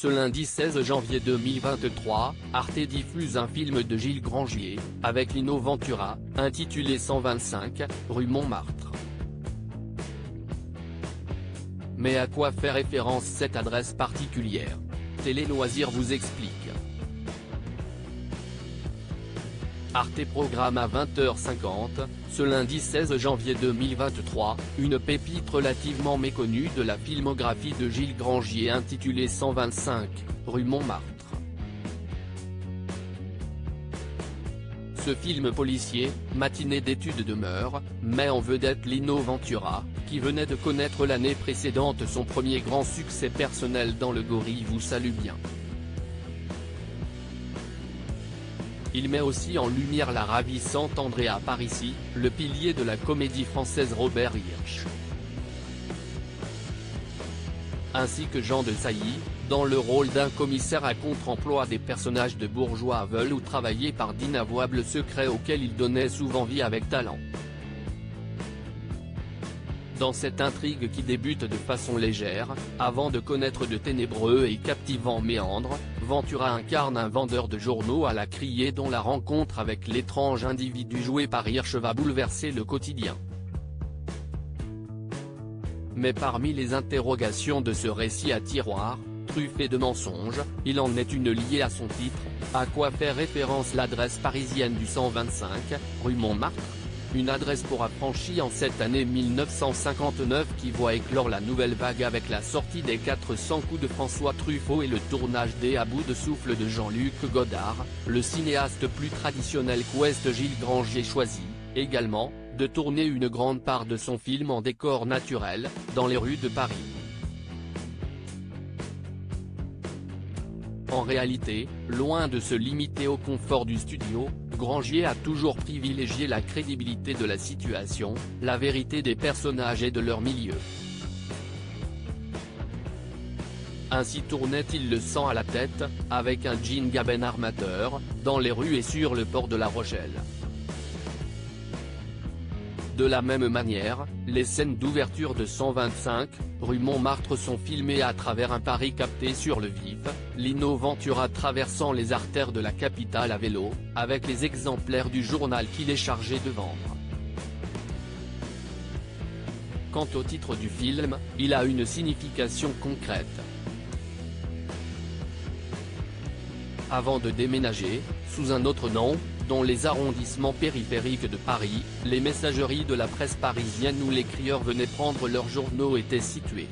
Ce lundi 16 janvier 2023, Arte diffuse un film de Gilles Grangier, avec Lino Ventura, intitulé 125, rue Montmartre. Mais à quoi fait référence cette adresse particulière? Télé Loisirs vous explique. Arte programme à 20h50, ce lundi 16 janvier 2023, une pépite relativement méconnue de la filmographie de Gilles Grangier intitulée 125, rue Montmartre. Ce film policier, matinée d'études de mœurs, met en vedette Lino Ventura, qui venait de connaître l'année précédente son premier grand succès personnel dans Le Gorille vous salue bien. Il met aussi en lumière la ravissante Andrea Parisi, le pilier de la comédie française Robert Hirsch. Ainsi que Jean de Sailly, dans le rôle d'un commissaire à contre-emploi des personnages de bourgeois aveugles ou travaillés par d'inavouables secrets auxquels il donnait souvent vie avec talent. Dans cette intrigue qui débute de façon légère, avant de connaître de ténébreux et captivants méandres, Ventura incarne un vendeur de journaux à la criée dont la rencontre avec l'étrange individu joué par Hirsch va bouleverser le quotidien. Mais parmi les interrogations de ce récit à tiroir, truffé de mensonges, il en est une liée à son titre, à quoi fait référence l'adresse parisienne du 125, rue Montmartre? Une adresse pour affranchie en cette année 1959 qui voit éclore la nouvelle vague avec la sortie des 400 coups de François Truffaut et le tournage des À bout de souffle de Jean-Luc Godard, le cinéaste plus traditionnel qu'Ouest Gilles Grangier choisit, également, de tourner une grande part de son film en décor naturel, dans les rues de Paris. En réalité, loin de se limiter au confort du studio, Grangier a toujours privilégié la crédibilité de la situation, la vérité des personnages et de leur milieu. Ainsi tournait-il le sang à la tête, avec un jean Gabin armateur, dans les rues et sur le port de La Rochelle. De la même manière, les scènes d'ouverture de 125, rue Montmartre sont filmées à travers un Paris capté sur le vif, Lino Ventura traversant les artères de la capitale à vélo, avec les exemplaires du journal qu'il est chargé de vendre. Quant au titre du film, il a une signification concrète. Avant de déménager, sous un autre nom, dont les arrondissements périphériques de Paris, les messageries de la presse parisienne où les crieurs venaient prendre leurs journaux étaient situées.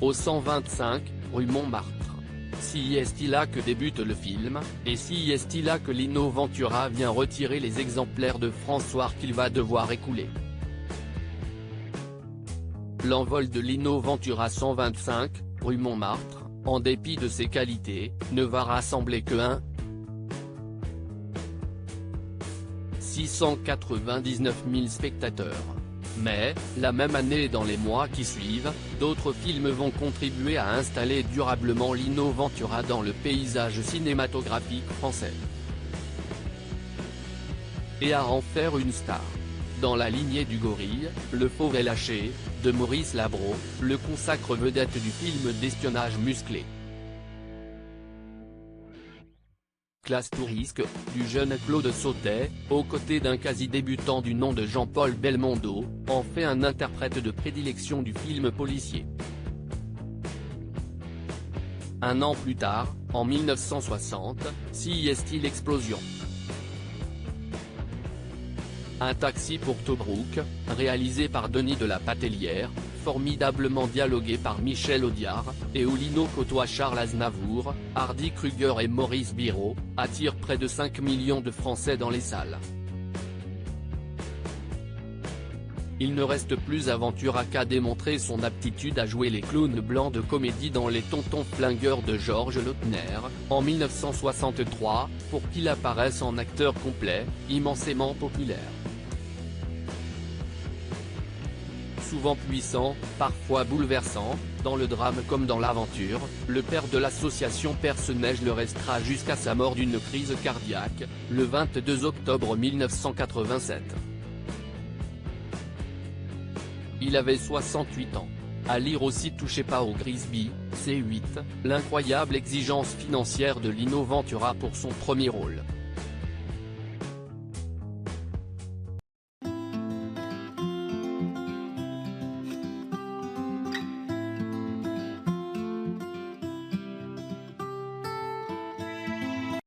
Au 125, rue Montmartre. Si est-il là que débute le film, et si est-il là que Lino Ventura vient retirer les exemplaires de François qu'il va devoir écouler. L'envol de Lino Ventura 125, rue Montmartre, en dépit de ses qualités, ne va rassembler que 699 000 spectateurs. Mais, la même année et dans les mois qui suivent, d'autres films vont contribuer à installer durablement Lino Ventura dans le paysage cinématographique français. Et à en faire une star. Dans la lignée du Gorille, Le Fauve est lâché, de Maurice Labro, le consacre vedette du film d'espionnage musclé. Classe Tourisque, du jeune Claude Sautet, aux côtés d'un quasi-débutant du nom de Jean-Paul Belmondo, en fait un interprète de prédilection du film policier. Un an plus tard, en 1960, Si est-il explosion. Un taxi pour Tobruk, réalisé par Denis de la Patellière, formidablement dialogué par Michel Audiard, et où Lino côtoie Charles Aznavour, Hardy Kruger et Maurice Biro, attire près de 5 millions de Français dans les salles. Il ne reste plus à Ventura qu'à démontrer son aptitude à jouer les clowns blancs de comédie dans Les Tontons Flingueurs de Georges Lautner, en 1963, pour qu'il apparaisse en acteur complet, immensément populaire. Souvent puissant, parfois bouleversant, dans le drame comme dans l'aventure, le père de l'association Perce-Neige le restera jusqu'à sa mort d'une crise cardiaque, le 22 octobre 1987. Il avait 68 ans. À lire aussi touchez pas au Grisby, C8, l'incroyable exigence financière de Lino Ventura pour son premier rôle.